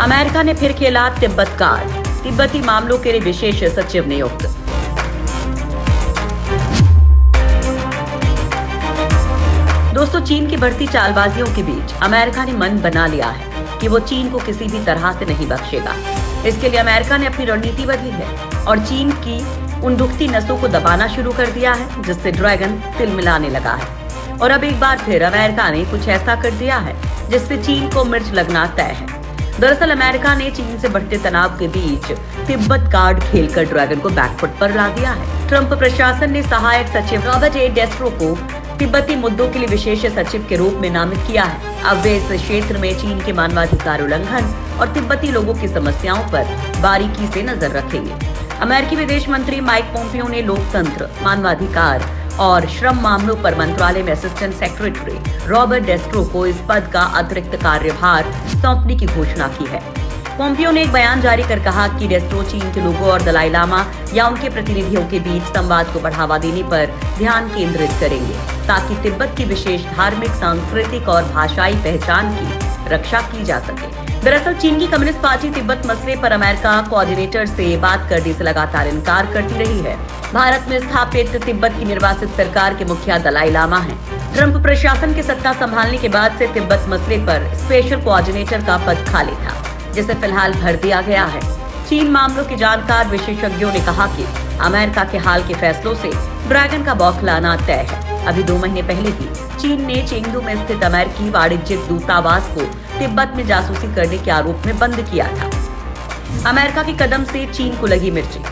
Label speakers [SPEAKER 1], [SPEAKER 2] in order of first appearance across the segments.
[SPEAKER 1] America ने फिर खेला तिब्बत कार्ड, तिब्बती मामलों के लिए विशेष सचिव नियुक्त। दोस्तों, चीन की बढ़ती चालबाजियों के बीच अमेरिका ने मन बना लिया है कि वो चीन को किसी भी तरह से नहीं बख्शेगा। इसके लिए अमेरिका ने अपनी रणनीति बदली है और चीन की उन दुखती नसों को दबाना शुरू कर दिया है जिससे ड्रैगन तिलमिलाने लगा है। और अब एक बार फिर अमेरिका ने कुछ ऐसा कर दिया है जिससे चीन को मिर्च लगना तय है। दरअसल अमेरिका ने चीन से बढ़ते तनाव के बीच तिब्बत कार्ड खेलकर ड्रैगन को बैकफुट पर ला दिया है। ट्रंप प्रशासन ने सहायक सचिव रॉबर्ट ए डेस्ट्रो को तिब्बती मुद्दों के लिए विशेष सचिव के रूप में नामित किया है। अब वे इस क्षेत्र में चीन के मानवाधिकार उल्लंघन और तिब्बती लोगों की समस्याओं पर बारीकी से नजर रखेंगे। अमेरिकी विदेश मंत्री माइक पोम्पियो ने लोकतंत्र, मानवाधिकार और श्रम मामलों पर मंत्रालय में असिस्टेंट सेक्रेटरी रॉबर्ट डेस्ट्रो को इस पद का अतिरिक्त कार्यभार सौंपने की घोषणा की है। पोम्पियो ने एक बयान जारी कर कहा कि डेस्ट्रो चीन के लोगों और दलाई लामा या उनके प्रतिनिधियों के बीच संवाद को बढ़ावा देने पर ध्यान केंद्रित करेंगे ताकि तिब्बत की विशेष धार्मिक, सांस्कृतिक और भाषाई पहचान की रक्षा की जा सके। दरअसल चीन की कम्युनिस्ट पार्टी तिब्बत मसले पर अमेरिका कोऑर्डिनेटर से बात करने से लगातार इनकार करती रही है। भारत में स्थापित तिब्बत की निर्वासित सरकार के मुखिया दलाई लामा हैं। ट्रंप प्रशासन की सत्ता संभालने के बाद से तिब्बत मसले पर स्पेशल कोऑर्डिनेटर का पद खाली था, जिसे फिलहाल भर दिया गया है। चीन मामलों के जानकार विशेषज्ञों ने कहा कि अमेरिका के हाल के फैसलों से ड्रैगन का बौखलाना तय है। अभी 2 महीने पहले ही चीन ने चेंगडू में स्थित अमेरिकी वाणिज्यिक दूतावास को तिब्बत में जासूसी करने के आरोप में बंद किया था। अमेरिका के कदम से चीन को लगी मिर्ची।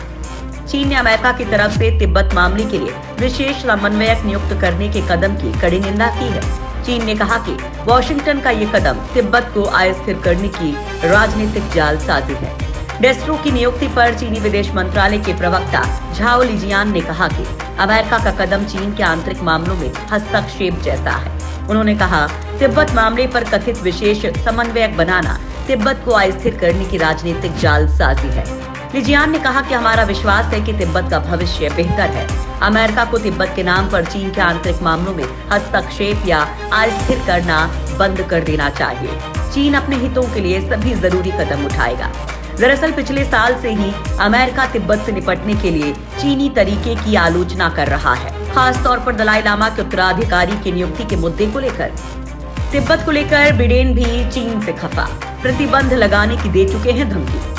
[SPEAKER 1] चीन ने अमेरिका की तरफ से तिब्बत मामले के लिए विशेष समन्वयक नियुक्त करने के कदम की कड़ी निंदा की है। चीन ने कहा कि वॉशिंगटन का ये कदम तिब्बत को अस्थिर करने की राजनीतिक जालसाजी है। डेस्ट्रो की नियुक्ति पर चीनी विदेश मंत्रालय के प्रवक्ता झाओ लिजियान ने कहा कि अमेरिका का कदम चीन के आंतरिक मामलों में हस्तक्षेप जैसा है। उन्होंने कहा, तिब्बत मामले पर कथित विशेष समन्वयक बनाना तिब्बत को अस्थिर करने की राजनीतिक जालसाजी है। लिजियान ने कहा कि हमारा विश्वास है कि तिब्बत का भविष्य बेहतर है। अमेरिका को तिब्बत के नाम पर चीन के आंतरिक मामलों में हस्तक्षेप या अस्थिर करना बंद कर देना चाहिए। चीन अपने हितों के लिए सभी जरूरी कदम उठाएगा। दरअसल पिछले साल से ही अमेरिका तिब्बत से निपटने के लिए चीनी तरीके की आलोचना कर रहा है, खास तौर पर दलाई लामा के उत्तराधिकारी की नियुक्ति के मुद्दे को लेकर। तिब्बत को लेकर बिडेन भी चीन से खफा, प्रतिबंध लगाने की दे चुके हैं धमकी।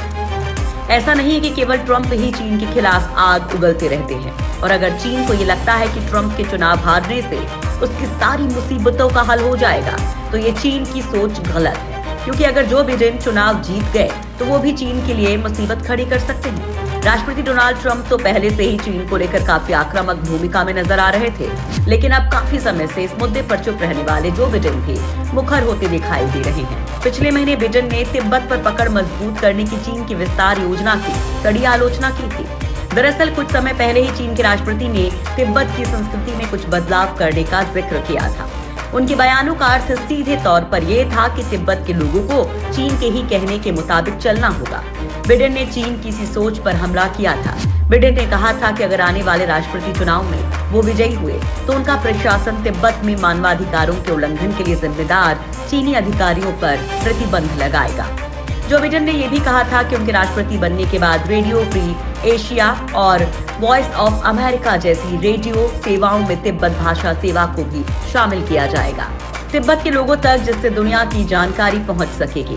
[SPEAKER 1] ऐसा नहीं है कि केवल ट्रंप ही चीन के खिलाफ आग उगलते रहते हैं, और अगर चीन को ये लगता है कि ट्रंप के चुनाव हारने से उसकी सारी मुसीबतों का हल हो जाएगा, तो ये चीन की सोच गलत है। क्योंकि अगर जो बिडेन चुनाव जीत गए तो वो भी चीन के लिए मुसीबत खड़ी कर सकते हैं। राष्ट्रपति डोनाल्ड ट्रंप तो पहले से ही चीन को लेकर काफी आक्रामक भूमिका में नजर आ रहे थे, लेकिन अब काफी समय से इस मुद्दे पर चुप रहने वाले जो बिडेन भी मुखर होते दिखाई दे रहे हैं। पिछले महीने बिडेन ने तिब्बत पर पकड़ मजबूत करने की चीन की विस्तार योजना की कड़ी आलोचना की थी। दरअसल कुछ समय पहले ही चीन के राष्ट्रपति ने तिब्बत की संस्कृति में कुछ बदलाव करने का जिक्र किया था। उनके बयानों का अर्थ सीधे तौर पर यह था कि तिब्बत के लोगों को चीन के ही कहने के मुताबिक चलना होगा। बिडेन ने चीन की इसी सोच पर हमला किया था। बिडेन ने कहा था कि अगर आने वाले राष्ट्रपति चुनाव में वो विजयी हुए तो उनका प्रशासन तिब्बत में मानवाधिकारों के उल्लंघन के लिए जिम्मेदार चीनी अधिकारियों पर प्रतिबंध लगाएगा। जो बिडेन ने यह भी कहा था कि उनके राष्ट्रपति बनने के बाद रेडियो फ्री एशिया और वॉइस ऑफ अमेरिका जैसी रेडियो सेवाओं में तिब्बत भाषा सेवा को भी शामिल किया जाएगा, तिब्बत के लोगों तक, जिससे दुनिया की जानकारी पहुंच सकेगी।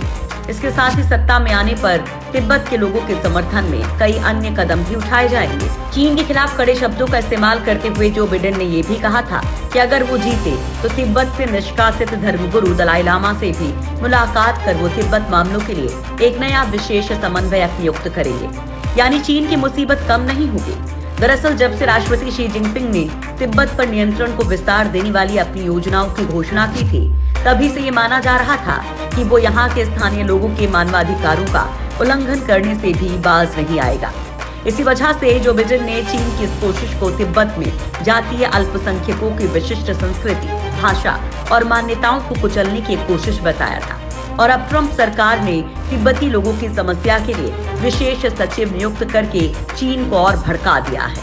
[SPEAKER 1] इसके साथ ही सत्ता में आने पर तिब्बत के लोगों के समर्थन में कई अन्य कदम भी उठाए जाएंगे। चीन के खिलाफ कड़े शब्दों का इस्तेमाल करते हुए जो बिडेन ने ये भी कहा था कि अगर वो जीते तो तिब्बत से निष्कासित धर्मगुरु दलाई लामा से भी मुलाकात कर वो तिब्बत मामलों के लिए एक नया विशेष समन्वयक नियुक्त करेंगे, यानी चीन की मुसीबत कम नहीं होगी। दरअसल जब से राष्ट्रपति शी जिनपिंग ने तिब्बत पर नियंत्रण को विस्तार देने वाली अपनी योजनाओं की घोषणा की थी, तभी से ये माना जा रहा था कि वो यहाँ के स्थानीय लोगों के मानवाधिकारों का उल्लंघन करने से भी बाज नहीं आएगा। इसी वजह से जो बिडेन ने चीन की इस कोशिश को तिब्बत में जातीय अल्पसंख्यकों की विशिष्ट संस्कृति, भाषा और मान्यताओं को कुचलने की एक कोशिश बताया था। और अब ट्रंप सरकार ने तिब्बती लोगों की समस्या के लिए विशेष सचिव नियुक्त करके चीन को और भड़का दिया है।